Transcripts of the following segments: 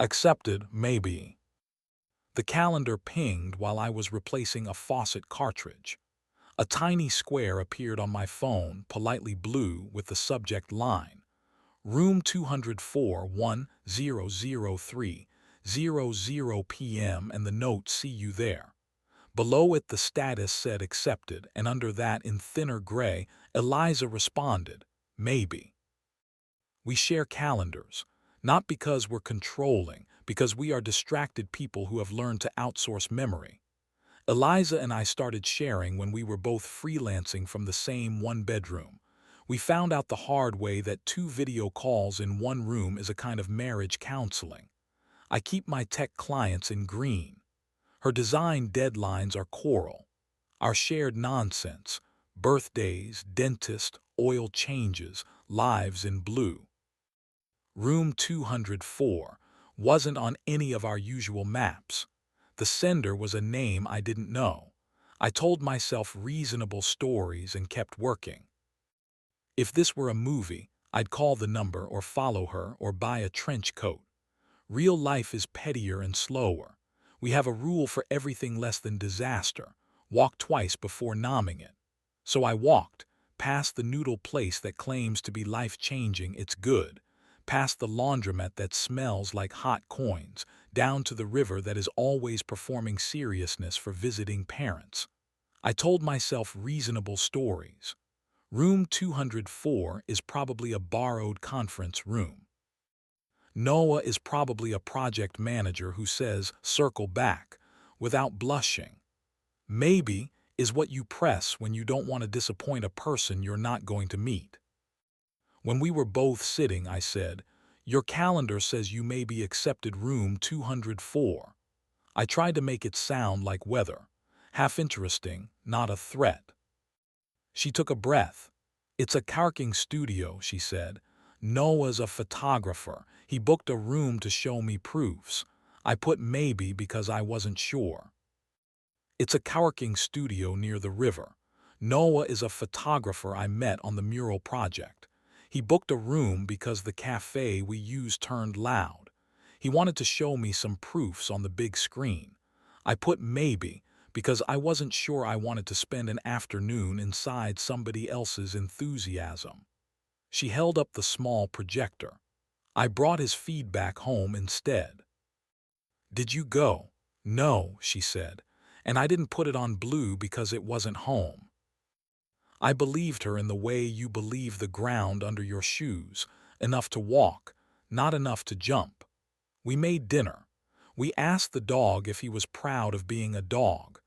Accepted, maybe. The calendar pinged while I was replacing a faucet cartridge. A tiny square appeared on my phone, politely blue, with the subject line, Room 204, 1003, 00 p.m. and the note, "See you there." Below it the status said accepted, and under that in thinner gray, Eliza responded, maybe. We share calendars, not because we're controlling, because we are distracted people who have learned to outsource memory. Eliza and I started sharing when we were both freelancing from the same one-bedroom. We found out the hard way that 2 video calls in one room is a kind of marriage counseling. I keep my tech clients in green. Her design deadlines are coral. Our shared nonsense, birthdays, dentist, oil changes, lives in blue. Room 204 wasn't on any of our usual maps. The sender was a name I didn't know. I told myself reasonable stories and kept working. If this were a movie, I'd call the number or follow her or buy a trench coat. Real life is pettier and slower. We have a rule for everything less than disaster. Walk twice before nomming it. So I walked, past the noodle place that claims to be life-changing, it's good, past the laundromat that smells like hot coins, down to the river that is always performing seriousness for visiting parents. I told myself reasonable stories. Room 204 is probably a borrowed conference room. Noah is probably a project manager who says, "Circle back," without blushing. Maybe is what you press when you don't want to disappoint a person you're not going to meet. When we were both sitting, I said, "Your calendar says you may be accepted room 204. I tried to make it sound like weather, half interesting, not a threat. She took a breath. "It's a carking studio," she said. "Noah's a photographer. He booked a room to show me proofs." I put maybe because I wasn't sure. "It's a carking studio near the river. Noah is a photographer I met on the mural project. He booked a room because the cafe we used turned loud. He wanted to show me some proofs on the big screen." I put maybe because I wasn't sure I wanted to spend an afternoon inside somebody else's enthusiasm. She held up the small projector. I brought his feedback home instead. "Did you go?" "No," she said, "and I didn't put it on blue because it wasn't home." I believed her in the way you believe the ground under your shoes, enough to walk, not enough to jump. We made dinner. We asked the dog if he was proud of being a dog.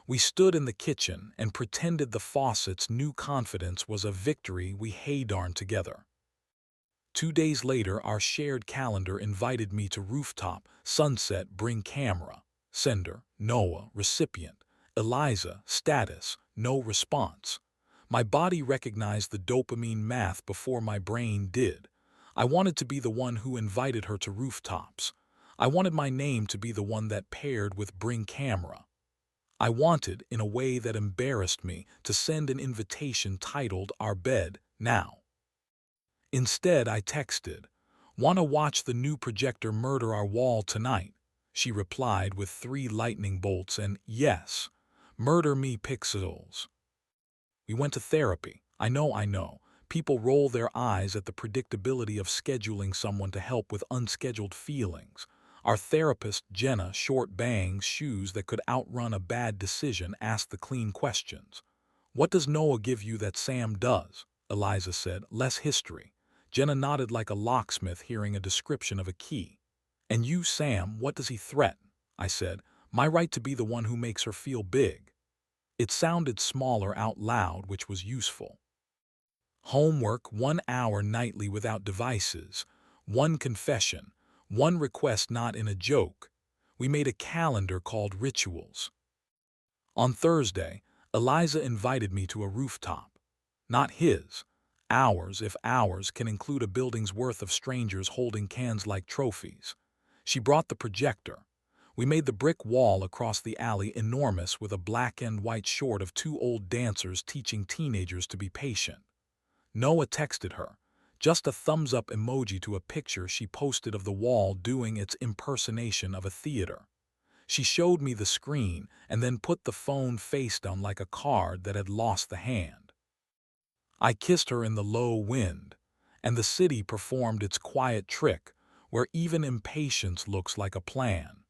We stood in the kitchen and pretended the faucet's new confidence was a victory we hey-darned together. 2 days later, our shared calendar invited me to rooftop, sunset, bring camera. Sender, Noah, recipient, Eliza, status, no response. My body recognized the dopamine math before my brain did. I wanted to be the one who invited her to rooftops. I wanted my name to be the one that paired with bring camera. I wanted, in a way that embarrassed me, to send an invitation titled "Our Bed, Now." Instead, I texted, "Want to watch the new projector murder our wall tonight?" She replied with 3 lightning bolts and "Yes, murder me pixels." We went to therapy. I know. People roll their eyes at the predictability of scheduling someone to help with unscheduled feelings. Our therapist, Jenna, short bangs, shoes that could outrun a bad decision, asked the clean questions. "What does Noah give you that Sam does?" Eliza said, "Less history." Jenna nodded like a locksmith hearing a description of a key. "And you, Sam, what does he threaten?" I said, "My right to be the one who makes her feel big." It sounded smaller out loud, which was useful. Homework, 1 hour nightly without devices. 1 confession. 1 request not in a joke. We made a calendar called Rituals. On Thursday, Eliza invited me to a rooftop. Not his. Ours, if ours can include a building's worth of strangers holding cans like trophies. She brought the projector. We made the brick wall across the alley enormous with a black and white short of 2 old dancers teaching teenagers to be patient. Noah texted her, just a thumbs-up emoji to a picture she posted of the wall doing its impersonation of a theater. She showed me the screen and then put the phone face down like a card that had lost the hand. I kissed her in the low wind, and the city performed its quiet trick where even impatience looks like a plan.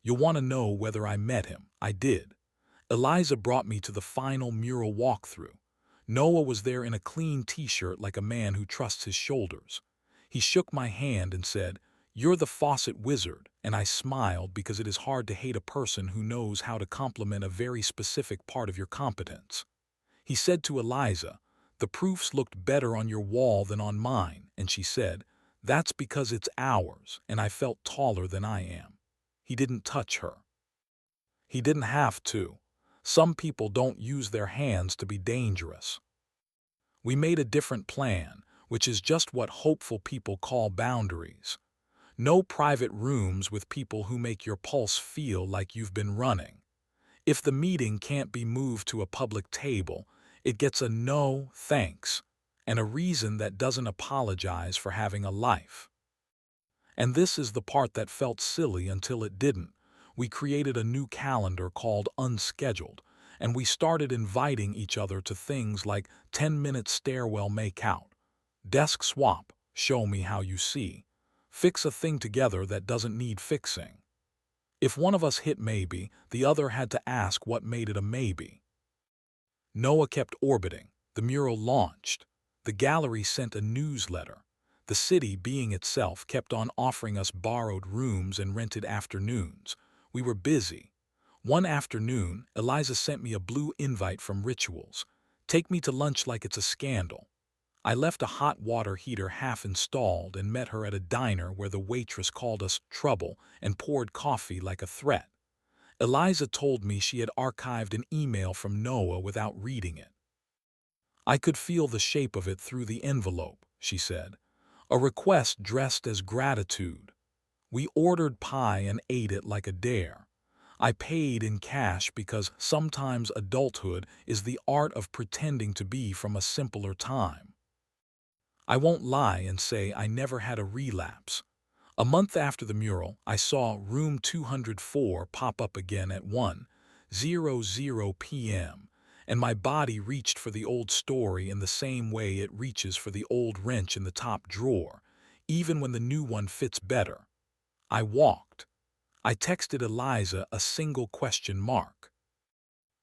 You'll want to know whether I met him. I did. Eliza brought me to the final mural walkthrough. Noah was there in a clean t-shirt like a man who trusts his shoulders. He shook my hand and said, "You're the faucet wizard," and I smiled because it is hard to hate a person who knows how to compliment a very specific part of your competence. He said to Eliza, "The proofs looked better on your wall than on mine," and she said, "That's because it's ours," and I felt taller than I am. He didn't touch her. He didn't have to. Some people don't use their hands to be dangerous. We made a different plan, which is just what hopeful people call boundaries. No private rooms with people who make your pulse feel like you've been running. If the meeting can't be moved to a public table, it gets a no, thanks, and a reason that doesn't apologize for having a life. And this is the part that felt silly until it didn't. We created a new calendar called Unscheduled, and we started inviting each other to things like 10-minute stairwell makeout, desk swap, show me how you see, fix a thing together that doesn't need fixing. If one of us hit maybe, the other had to ask what made it a maybe. Noah kept orbiting. The mural launched. The gallery sent a newsletter. The city, being itself, kept on offering us borrowed rooms and rented afternoons. We were busy. One afternoon, Eliza sent me a blue invite from Rituals. "Take me to lunch like it's a scandal." I left a hot water heater half installed and met her at a diner where the waitress called us trouble and poured coffee like a threat. Eliza told me she had archived an email from Noah without reading it. "I could feel the shape of it through the envelope," she said. "A request dressed as gratitude." We ordered pie and ate it like a dare. I paid in cash because sometimes adulthood is the art of pretending to be from a simpler time. I won't lie and say I never had a relapse. A month after the mural, I saw room 204 pop up again at 1:00 p.m., and my body reached for the old story in the same way it reaches for the old wrench in the top drawer, even when the new one fits better. I walked. I texted Eliza a single question mark.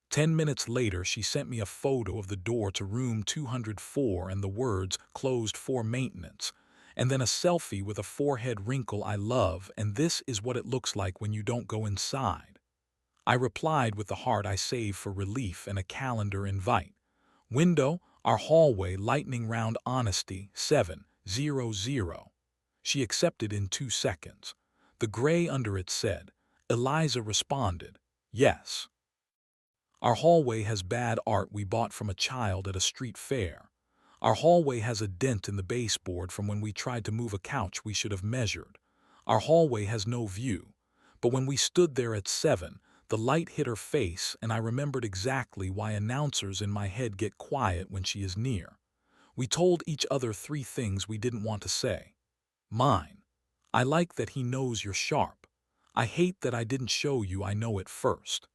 10 minutes later, she sent me a photo of the door to room 204 and the words "closed for maintenance," and then a selfie with a forehead wrinkle I love, and this is what it looks like when you don't go inside. I replied with the heart I save for relief and a calendar invite. Window, our hallway, lightning round honesty, 7:00. She accepted in 2 seconds. The gray under it said, Eliza responded, "Yes." Our hallway has bad art we bought from a child at a street fair. Our hallway has a dent in the baseboard from when we tried to move a couch we should have measured. Our hallway has no view. But when we stood there at 7, the light hit her face, and I remembered exactly why announcers in my head get quiet when she is near. We told each other 3 things we didn't want to say. Mine: I like that he knows you're sharp. I hate that I didn't show you I know it first.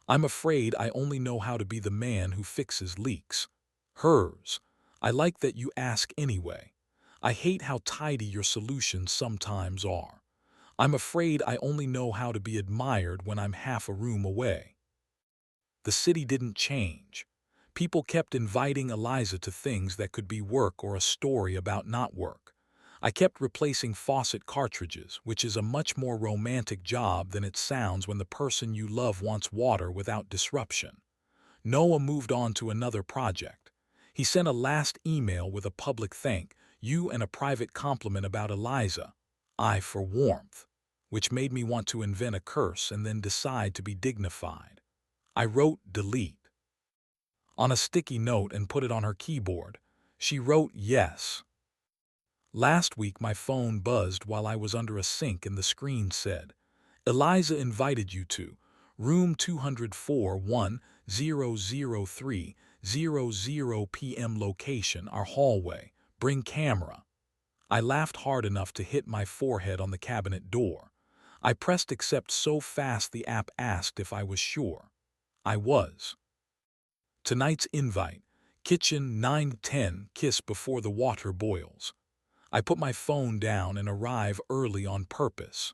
I'm afraid I only know how to be the man who fixes leaks. Hers: I like that you ask anyway. I hate how tidy your solutions sometimes are. I'm afraid I only know how to be admired when I'm half a room away. The city didn't change. People kept inviting Eliza to things that could be work or a story about not work. I kept replacing faucet cartridges, which is a much more romantic job than it sounds when the person you love wants water without disruption. Noah moved on to another project. He sent a last email with a public thank you and a private compliment about Eliza, I for warmth, which made me want to invent a curse and then decide to be dignified. I wrote delete on a sticky note and put it on her keyboard. She wrote yes. Last week my phone buzzed while I was under a sink and the screen said, Eliza invited you to room 204 1:00 p.m. location, our hallway, Bring camera. I laughed hard enough to hit my forehead on the cabinet door. I pressed accept so fast the app asked if I was sure. I was. Tonight's invite, kitchen 9:10, kiss before the water boils. I put my phone down and arrive early on purpose.